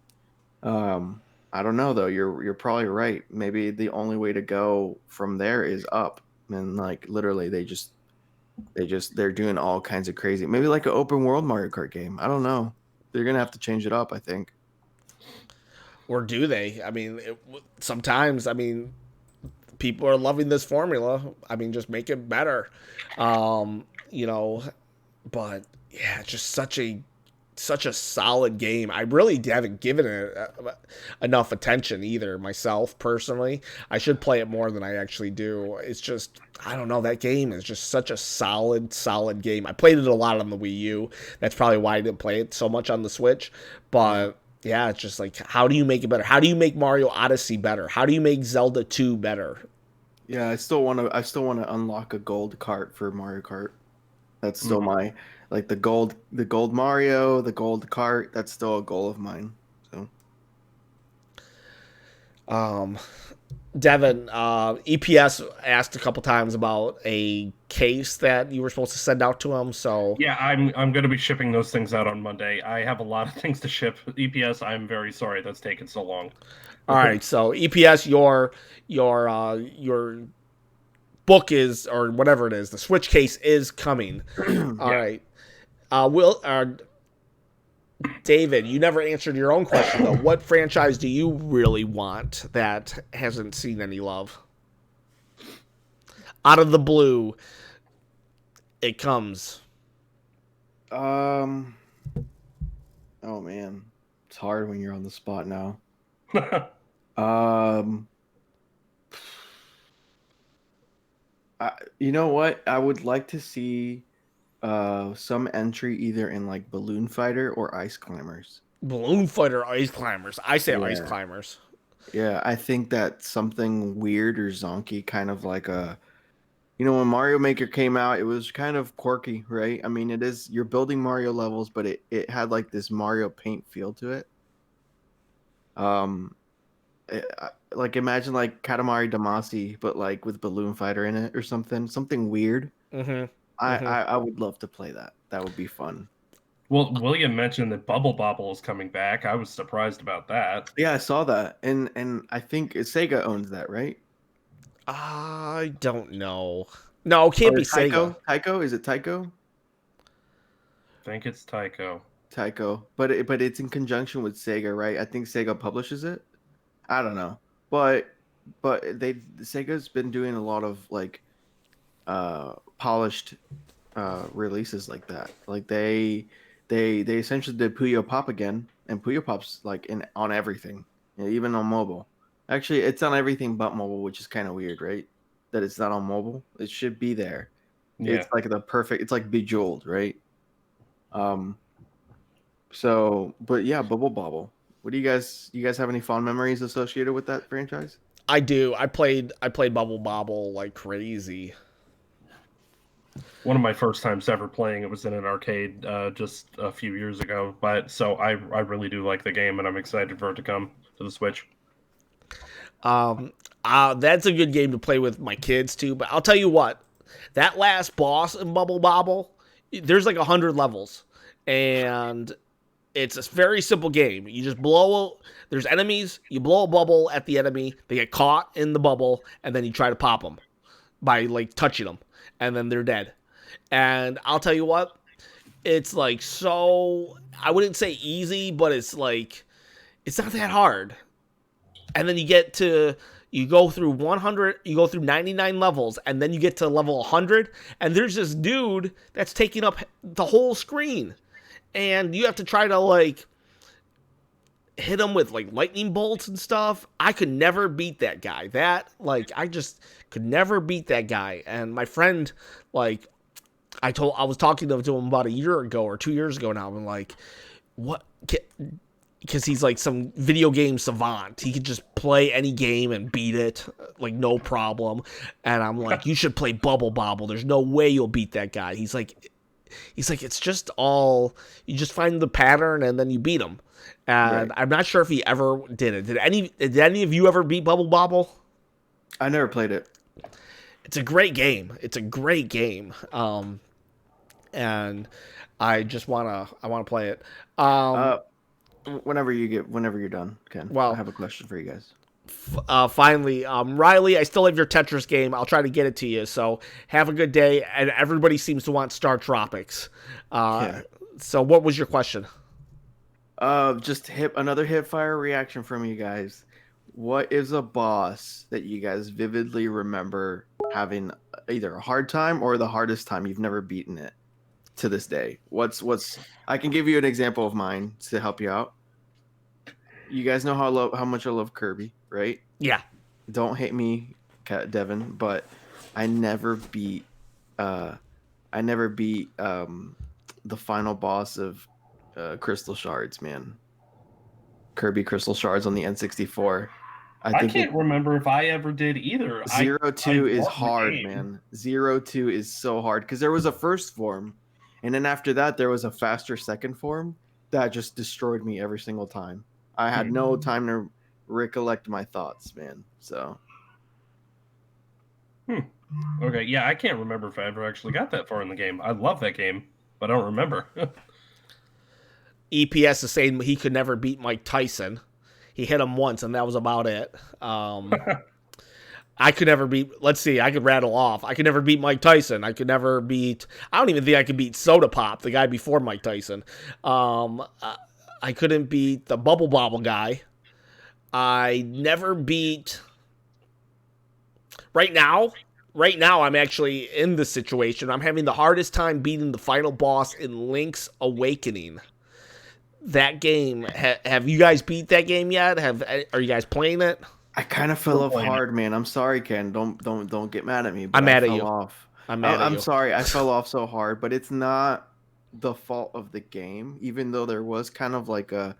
I don't know though. You're probably right. Maybe the only way to go from there is up, and like literally they're doing all kinds of crazy. Maybe like an open world Mario Kart game. I don't know. They're gonna have to change it up, I think. Or do they? I mean, sometimes. I mean, people are loving this formula. I mean, just make it better. You know, but yeah, it's just such a solid game. I really haven't given it enough attention either myself personally. I should play it more than I actually do. It's just, I don't know, that game is just such a solid game. I played it a lot on the Wii U. That's probably why I didn't play it so much on the Switch. But yeah, it's just like, how do you make it better? How do you make Mario Odyssey better? How do you make Zelda 2 better? Yeah, I still want to unlock a gold cart for Mario Kart. That's still my like the gold Mario, the gold cart. That's still a goal of mine. So, Devin, EPS asked a couple times about a case that you were supposed to send out to him. So yeah, I'm going to be shipping those things out on Monday. I have a lot of things to ship. EPS, I'm very sorry that's taken so long. All right, so EPS, your book is, or whatever it is, the Switch case is coming. All right. David, you never answered your own question though. What franchise do you really want that hasn't seen any love? Out of the blue, it comes. Oh man, it's hard when you're on the spot now. Um, you know what? I would like to see some entry either in like Balloon Fighter or Ice Climbers. Balloon Fighter, Ice Climbers. I say Ice Yeah. Climbers. Yeah, I think that something weird or zonky, kind of like when Mario Maker came out, it was kind of quirky, right? I mean, it is, you're building Mario levels, but it had like this Mario Paint feel to it. Um, like imagine like Katamari Damacy, but like with Balloon Fighter in it or something weird. Mm-hmm. I, Mm-hmm. I I would love to play that. That would be fun. Well, William mentioned that Bubble Bobble is coming back. I was surprised about that. Yeah, I saw that, and I think Sega owns that, right? I don't know. No, it can't Or be Sega. Taiko? Is it Taiko? I think it's Tycho. Taiko, but it's in conjunction with Sega, right? I think Sega publishes it. I don't know, but Sega's been doing a lot of like polished releases like that. Like they essentially did Puyo Pop again, and Puyo Pop's like in on everything, even on mobile. Actually, it's on everything but mobile, which is kind of weird, right? That it's not on mobile. It should be there. Yeah. It's like the perfect. It's like Bejeweled, right? Um. So, but yeah, Bubble Bobble. What do you guys have any fond memories associated with that franchise? I do. I played Bubble Bobble like crazy. One of my first times ever playing it was in an arcade just a few years ago. But so I really do like the game, and I'm excited for it to come to the Switch. That's a good game to play with my kids too. But I'll tell you what, that last boss in Bubble Bobble, there's like 100 levels, and it's a very simple game. You just there's enemies, you blow a bubble at the enemy, they get caught in the bubble, and then you try to pop them by like touching them, and then they're dead. And I'll tell you what, it's like so, I wouldn't say easy, but it's like, it's not that hard. And then you go through 100, you go through 99 levels, and then you get to level 100, and there's this dude that's taking up the whole screen. And you have to try to like hit him with like lightning bolts and stuff. I could never beat that guy. I just could never beat that guy. And my friend, like, I was talking to him about a year ago or 2 years ago now. I'm like, what? Because he's like some video game savant. He could just play any game and beat it, like no problem. And I'm like, you should play Bubble Bobble. There's no way you'll beat that guy. He's like, it's just all, you just find the pattern and then you beat him. And right. I'm not sure if he ever did it. Did any of you ever beat Bubble Bobble? I never played it. It's a great game. And I just wanna play it. Whenever you're done, Ken. Well, I have a question for you guys. Finally, Riley, I still have your Tetris game. I'll try to get it to you. So have a good day. And everybody seems to want Star Tropics. Yeah. So what was your question? Just another hip fire reaction from you guys. What is a boss that you guys vividly remember having either a hard time or the hardest time you've never beaten it to this day? I can give you an example of mine to help you out. You guys know how much I love Kirby, right? Yeah. Don't hate me, Devin, but I never beat the final boss of Crystal Shards, man. Kirby Crystal Shards on the N64. I can't remember if I ever did either. Zero Two is hard, man. 2 is so hard because there was a first form, and then after that there was a faster second form that just destroyed me every single time. I had no time to recollect my thoughts, man. So. Okay, yeah, I can't remember if I ever actually got that far in the game. I love that game, but I don't remember. EPS is saying he could never beat Mike Tyson. He hit him once, and that was about it. I could never beat... Let's see. I could rattle off. I could never beat Mike Tyson. I could never beat... I don't even think I could beat Soda Pop, the guy before Mike Tyson. I couldn't beat the Bubble Bobble guy. I never beat... Right now, right now I'm actually in this situation. I'm having the hardest time beating the final boss in Link's Awakening. That game, have you guys beat that game yet? Are you guys playing it? I kind of fell off playing it. hard, man. I'm sorry, Ken. Don't get mad at me. But I'm mad I at fell you. off. I'm mad at I'm you. sorry. I fell off so hard, but it's not the fault of the game. Even though there was kind of like a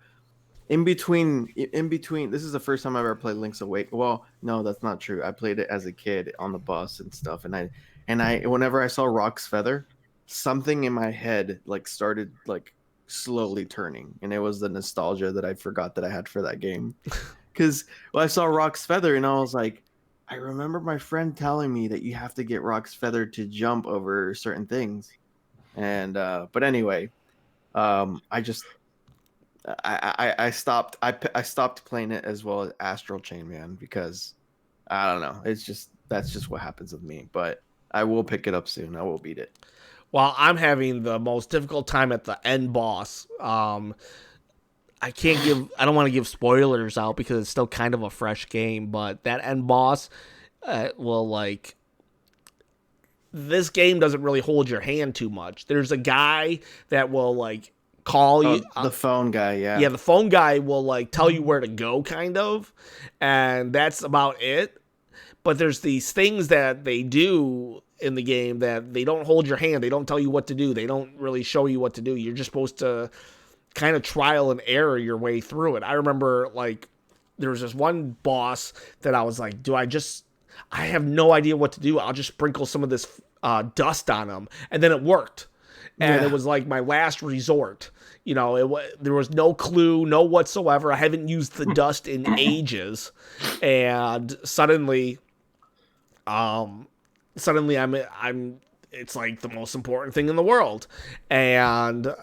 in between. This is the first time I've ever played Link's Awake. Well, no, that's not true. I played it as a kid on the bus and stuff, and I whenever I saw Rock's feather, something in my head like started like slowly turning, and it was the nostalgia that I forgot that I had for that game. Because I saw Rock's feather and I was like, I remember my friend telling me that you have to get Rock's feather to jump over certain things. And but anyway, I just I stopped I stopped playing it as well as Astral Chain, man, because I don't know. It's just that's just what happens with me. But I will pick it up soon. I will beat it. Well, I'm having the most difficult time at the end boss. I don't want to give spoilers out because it's still kind of a fresh game, but that end boss will like, this game doesn't really hold your hand too much. There's a guy that will like call you. The phone guy, yeah. Yeah, the phone guy will like tell you where to go, kind of, and that's about it. But there's these things that they do in the game that they don't hold your hand. They don't tell you what to do. They don't really show you what to do. You're just supposed to kind of trial and error your way through it. I remember like there was this one boss that I was like, I have no idea what to do. I'll just sprinkle some of this dust on him. And then it worked. And it was like my last resort. You know, there was no clue, no whatsoever. I haven't used the dust in ages. And suddenly I'm it's like the most important thing in the world. And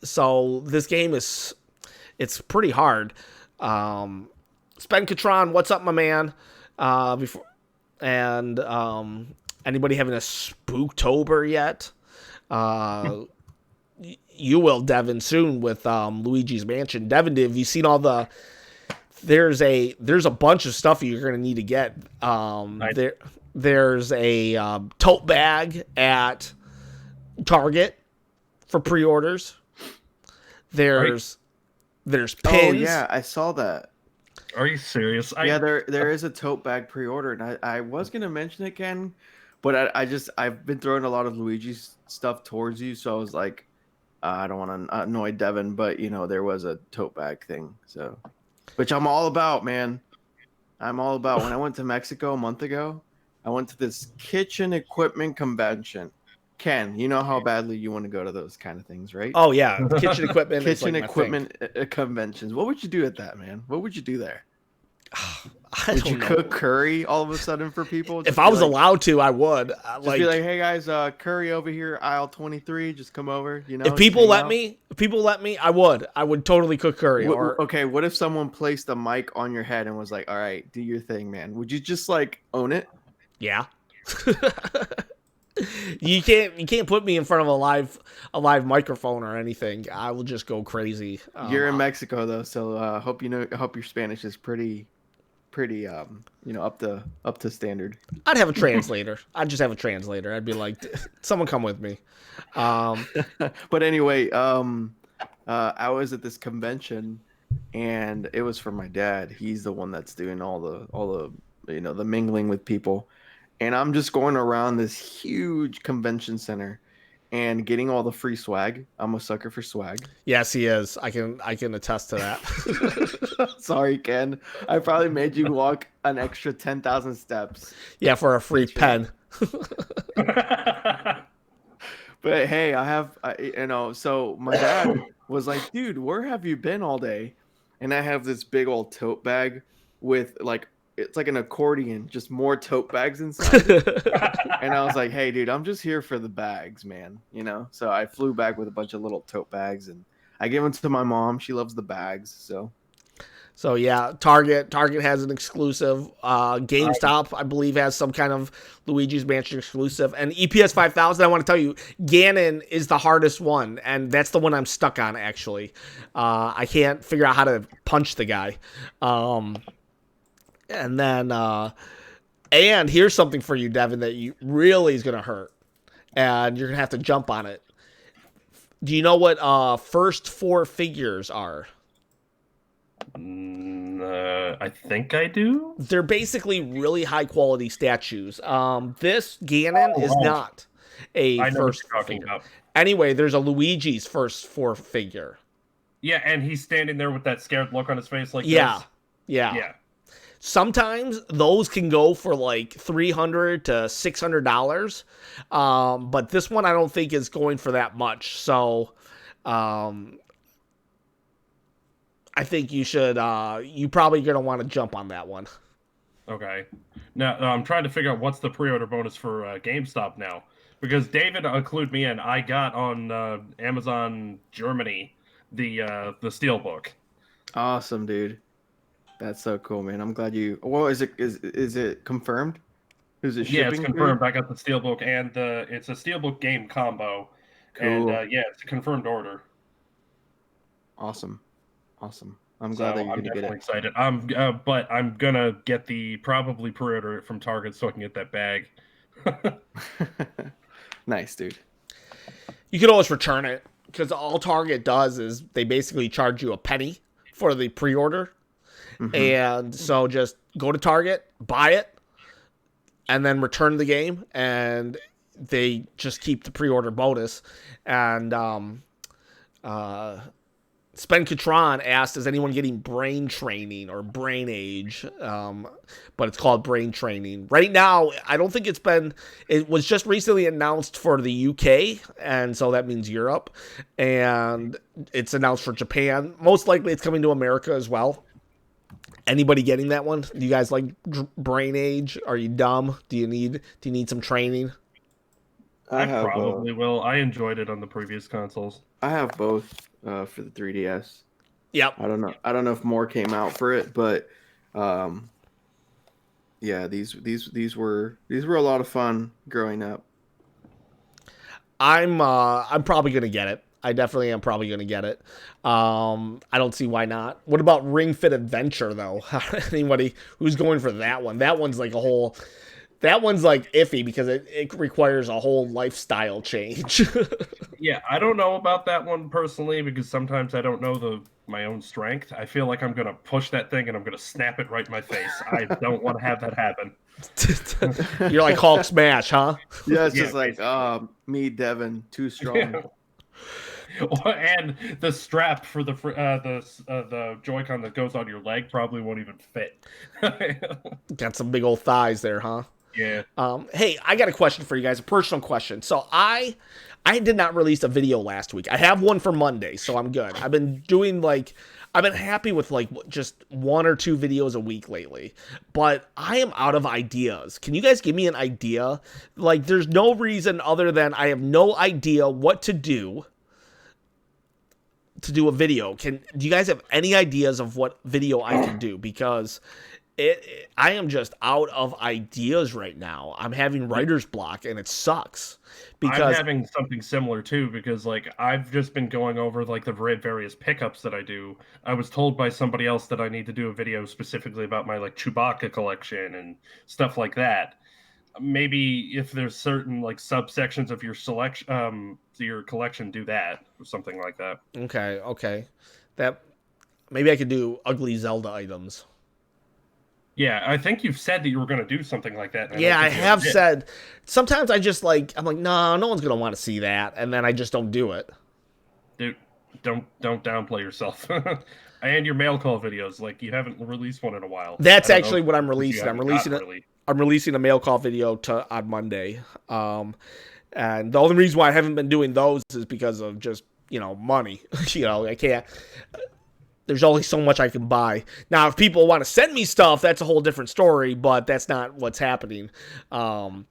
so this game it's pretty hard. Spen Catron, what's up, my man? Anybody having a Spooktober yet? You will, Devin, soon with Luigi's Mansion. Devin, have you seen all the? There's a bunch of stuff you're gonna need to get. There's a tote bag at Target for pre-orders. There's pins. Oh yeah, I saw that. Are you serious? Yeah, there is a tote bag pre-order, and I was gonna mention it, Ken, but I've been throwing a lot of Luigi's stuff towards you, so I was like, I don't want to annoy Devin, but you know there was a tote bag thing, so which I'm all about, man. I'm all about. When I went to Mexico a month ago, I went to this kitchen equipment convention. Ken, you know how badly you want to go to those kind of things, right? Oh yeah, kitchen equipment. Kitchen like equipment conventions. What would you do at that, man? What would you do there? Would you cook curry all of a sudden for people? If I was allowed to, I would. Just be like, hey guys, curry over here, aisle 23. Just come over. You know, if people let me, I would. I would totally cook curry. Okay, what if someone placed a mic on your head and was like, all right, do your thing, man? Would you just like own it? Yeah. You can't put me in front of a live microphone or anything. I will just go crazy. You're in Mexico though, so hope your Spanish is pretty up to standard. I'd have a translator. I'd just have a translator. I'd be like, someone come with me. But anyway, I was at this convention and it was for my dad. He's the one that's doing all the the mingling with people. And I'm just going around this huge convention center and getting all the free swag. I'm a sucker for swag. Yes, he is. I can attest to that. Sorry, Ken. I probably made you walk an extra 10,000 steps. Yeah, for a free pen. But hey, so my dad was like, dude, where have you been all day? And I have this big old tote bag with like, it's like an accordion, just more tote bags inside. And I was like, hey, dude, I'm just here for the bags, man. You know? So I flew back with a bunch of little tote bags and I gave them to my mom. She loves the bags. So yeah, Target has an exclusive. GameStop, I believe, has some kind of Luigi's Mansion exclusive. And EPS 5000, I want to tell you, Ganon is the hardest one. And that's the one I'm stuck on, actually. I can't figure out how to punch the guy. And then And here's something for you, Devin, that you really is gonna hurt, and you're gonna have to jump on it. Do you know what first four figures are? I think I do. They're basically really high quality statues. This Ganon is not a I know what first you're talking figure. about. Anyway, there's a Luigi's first four figure. Yeah, and he's standing there with that scared look on his face, like Yeah, this. yeah. Yeah. Sometimes those can go for like $300 to $600, but this one I don't think is going for that much. So, I think you should. You probably gonna want to jump on that one. Okay. Now I'm trying to figure out what's the pre-order bonus for GameStop now, because David included me in. I got on Amazon Germany the Steelbook. Awesome, dude. That's so cool, man. I'm glad you. Well, is it confirmed? Who's it shipping? Yeah, it's confirmed. I got the Steelbook and it's a Steelbook game combo. Cool. And yeah, it's a confirmed order. Awesome. I'm glad that you're gonna get it. Excited. But I'm gonna get probably pre-order it from Target so I can get that bag. Nice, dude. You can always return it because all Target does is they basically charge you a penny for the pre-order. And so just go to Target, buy it, and then return the game, and they just keep the pre-order bonus. And Spen Catron asked, is anyone getting brain training or brain age? But it's called brain training. Right now, I don't think it was just recently announced for the UK, and so that means Europe. And it's announced for Japan. Most likely it's coming to America as well. Anybody getting that one? Do you guys like brain age? Are you dumb? Do you need some training? I probably will. I enjoyed it on the previous consoles. I have both for the 3DS. Yep. I don't know if more came out for it, but yeah, these were a lot of fun growing up. I'm probably gonna get it. I definitely am probably going to get it. I don't see why not. What about Ring Fit Adventure, though? Anybody who's going for that one? That one's like iffy because it requires a whole lifestyle change. Yeah, I don't know about that one personally because sometimes I don't know my own strength. I feel like I'm going to push that thing and I'm going to snap it right in my face. I don't want to have that happen. You're like Hulk smash, huh? Yeah, it's just like, me, Devin, too strong. Yeah. And the strap for the Joy-Con that goes on your leg probably won't even fit. Got some big old thighs there, huh? Yeah. Hey, I got a question for you guys, a personal question. So I did not release a video last week. I have one for Monday, so I'm good. I've been happy with like just one or two videos a week lately, but I am out of ideas. Can you guys give me an idea? Like, there's no reason other than I have no idea what to do a video. Do you guys have any ideas of what video I can do? Because I am just out of ideas right now. I'm having writer's block and it sucks. Because I'm having something similar too, because like I've just been going over like the various pickups that I do. I was told by somebody else that I need to do a video specifically about my like Chewbacca collection and stuff like that. Maybe if there's certain like subsections of your your collection, do that or something like that. Okay. That maybe I could do ugly Zelda items. Yeah, I think you've said that you were going to do something like that. Yeah, I have said. Sometimes I'm like, no one's gonna want to see that, and then I just don't do it. Dude, don't downplay yourself. And your mail call videos, like you haven't released one in a while. That's actually what I'm releasing. I'm releasing a mail call video on Monday. And the only reason why I haven't been doing those is because of just, money. I can't. There's only so much I can buy. Now, if people want to send me stuff, that's a whole different story, but that's not what's happening. I've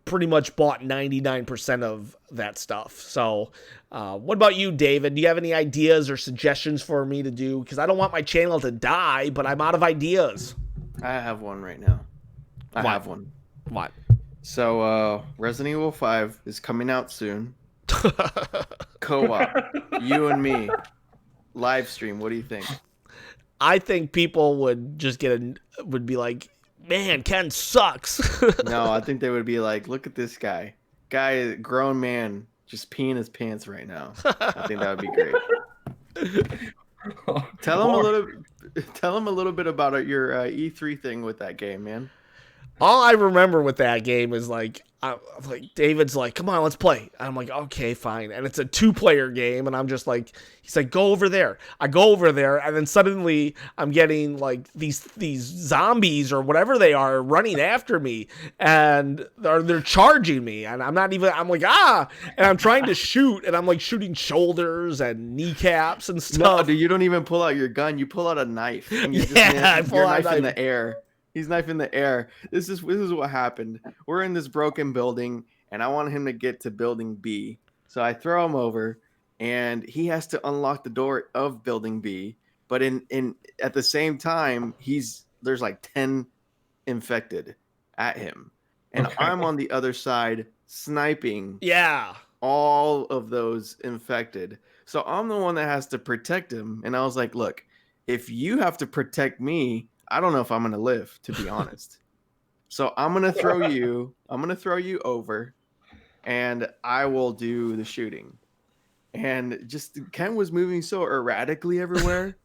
pretty much bought 99% of that stuff. So, what about you, David? Do you have any ideas or suggestions for me to do? Because I don't want my channel to die, but I'm out of ideas. I have one right now. I have one. What? So, Resident Evil 5 is coming out soon. Co-op, you and me, live stream. What do you think? I think people would just would be like, man, Ken sucks. No, I think they would be like, look at this guy. Guy, grown man, just peeing his pants right now. I think that would be great. Tell him a little bit about your E3 thing with that game, man. All I remember with that game is like David's like, come on, let's play. And I'm like, okay, fine. And it's a 2-player game, and I'm just like, he's like, go over there. I go over there, and then suddenly I'm getting like these zombies or whatever they are running after me, and they're charging me, and I'm like, and I'm trying to shoot, and I'm like shooting shoulders and kneecaps and stuff. No, dude, you don't even pull out your gun. You pull out a knife. And you I pull out a knife in the air. He's knife in the air. This is what happened. We're in this broken building, and I want him to get to building B. So I throw him over, and he has to unlock the door of building B. But in at the same time, there's like 10 infected at him, and I'm on the other side sniping. Yeah. All of those infected. So I'm the one that has to protect him. And I was like, look, if you have to protect me, I don't know if I'm going to live, to be honest. So I'm going to throw you over, and I will do the shooting. And just Ken was moving so erratically everywhere.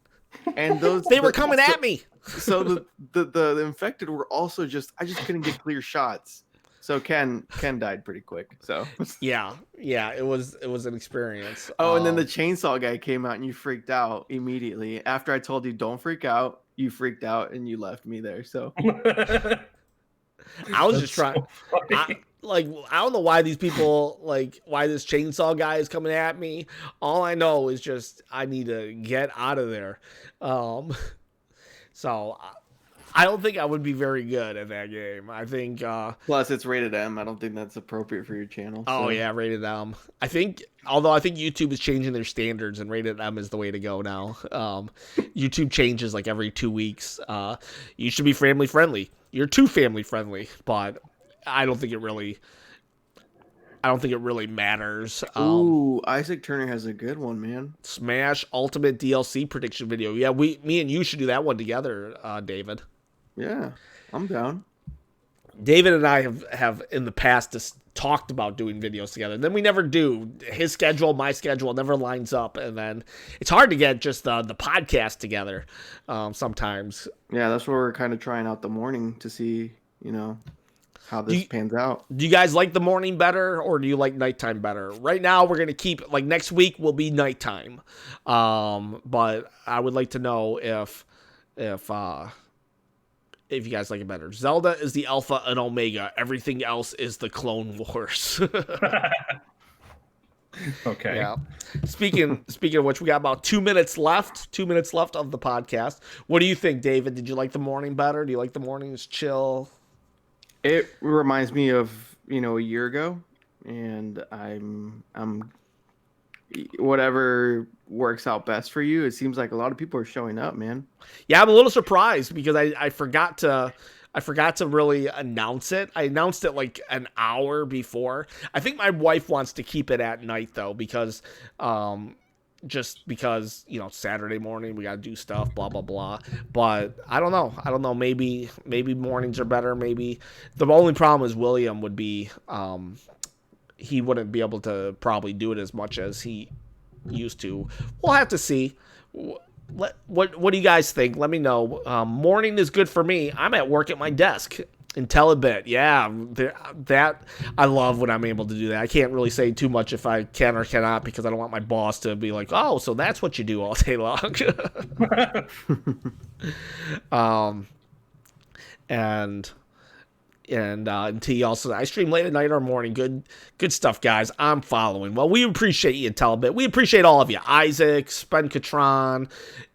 And they were coming at me. So the infected were also I just couldn't get clear shots. So Ken died pretty quick. So yeah, it was an experience. Oh, and then the chainsaw guy came out, and you freaked out immediately. After I told you don't freak out, you freaked out and you left me there. So I was just trying. I don't know why these people why this chainsaw guy is coming at me. All I know is just I need to get out of there. So. I don't think I would be very good at that game. I think plus it's rated M. I don't think that's appropriate for your channel. So. Oh yeah, rated M. I think YouTube is changing their standards, and rated M is the way to go now. YouTube changes like every 2 weeks. You should be family friendly. You're too family friendly, but I don't think it really matters. Ooh, Isaac Turner has a good one, man. Smash Ultimate DLC prediction video. Yeah, me and you should do that one together, David. Yeah, I'm down. David and I have in the past just talked about doing videos together. And then we never do. His schedule, my schedule never lines up. And then it's hard to get just the podcast together sometimes. Yeah, that's where we're kind of trying out the morning to see, how this pans out. Do you guys like the morning better, or do you like nighttime better? Right now, we're going to keep, next week will be nighttime. But I would like to know if you guys like it better. Zelda is the alpha and omega. Everything else is the Clone Wars. Okay. Yeah. Speaking of which, we got about 2 minutes left. 2 minutes left of the podcast. What do you think, David? Did you like the morning better? Do you like the mornings chill? It reminds me of, a year ago, and I'm whatever works out best for you. It seems like a lot of people are showing up, man. Yeah, I'm a little surprised because I forgot to really announce it. I announced it like an hour before. I think my wife wants to keep it at night though, because just because, Saturday morning we got to do stuff, blah blah blah. But I don't know. Maybe mornings are better. Maybe the only problem is William would be he wouldn't be able to probably do it as much as he used to. We'll have to see. What do you guys think? Let me know. Morning is good for me. I'm at work at my desk. Untitled, yeah, that I love when I'm able to do that. I can't really say too much if I can or cannot, because I don't want my boss to be like, oh, so that's what you do all day long. And T also, I stream late at night or morning. Good stuff, guys. I'm following. Well, we appreciate you, Talbot. We appreciate all of you. Isaac, Spen Catron,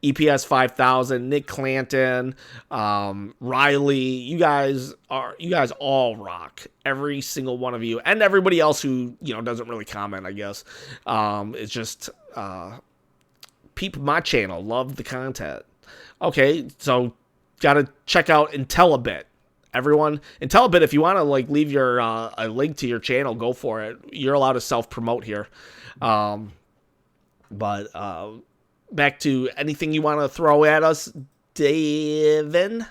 EPS 5000, Nick Clanton, Riley. You guys all rock. Every single one of you, and everybody else who doesn't really comment, I guess. It's just peep my channel. Love the content. Okay, so gotta check out Intellibit. Everyone, and tell a bit if you want to leave your a link to your channel, go for it. You're allowed to self-promote here. But back to anything you want to throw at us, Devin.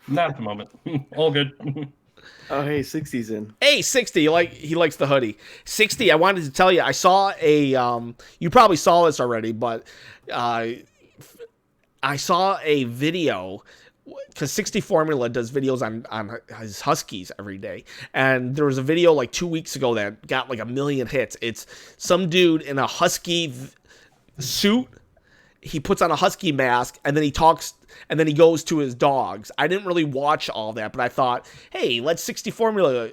Not at the moment. All good. Oh, hey, 60's in. Hey, 60, he likes the hoodie. 60, I wanted to tell you, I saw you probably saw this already, but I saw a video because 60 Formula does videos on his Huskies every day. And there was a video like 2 weeks ago that got like 1 million hits. It's some dude in a Husky suit. He puts on a Husky mask and then he talks and then he goes to his dogs. I didn't really watch all that, but I thought, hey, let 60 Formula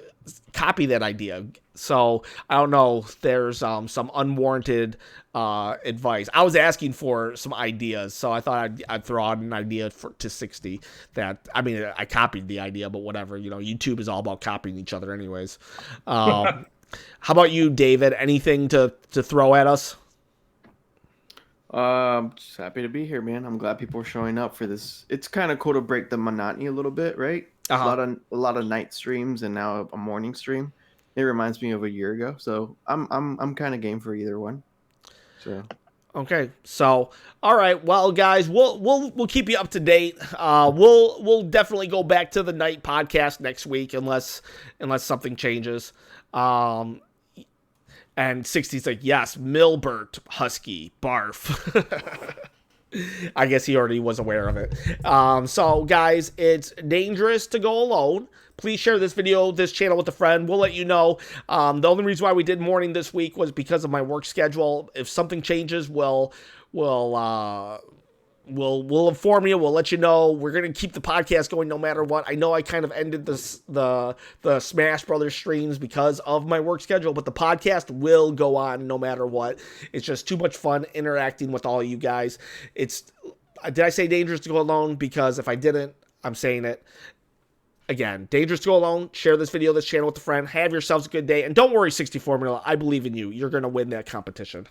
copy that idea. So I don't know. There's some unwarranted advice. I was asking for some ideas, so I thought I'd throw out an idea to 60. I copied the idea, but whatever. YouTube is all about copying each other, anyways. How about you, David? Anything to throw at us? Just happy to be here, man. I'm glad people are showing up for this. It's kind of cool to break the monotony a little bit, right? Uh-huh. A lot of night streams and now a morning stream. It reminds me of a year ago, so I'm kind of game for either one. So Okay, so all right, well, guys, we'll keep you up to date. We'll definitely go back to the night podcast next week unless something changes. And 60's like, yes, Milbert Husky barf. I guess he already was aware of it. So, guys, it's dangerous to go alone. Please share this video, this channel with a friend. We'll let you know. The only reason why we did morning this week was because of my work schedule. If something changes, we'll inform you. We'll let you know. We're gonna keep the podcast going no matter what. I know I kind of ended the Smash Brothers streams because of my work schedule, but the podcast will go on no matter what. It's just too much fun interacting with all of you guys. Did I say dangerous to go alone? Because if I didn't, I'm saying it. Again, dangerous to go alone. Share this video, this channel with a friend. Have yourselves a good day. And don't worry, 60 Formula. I believe in you. You're going to win that competition.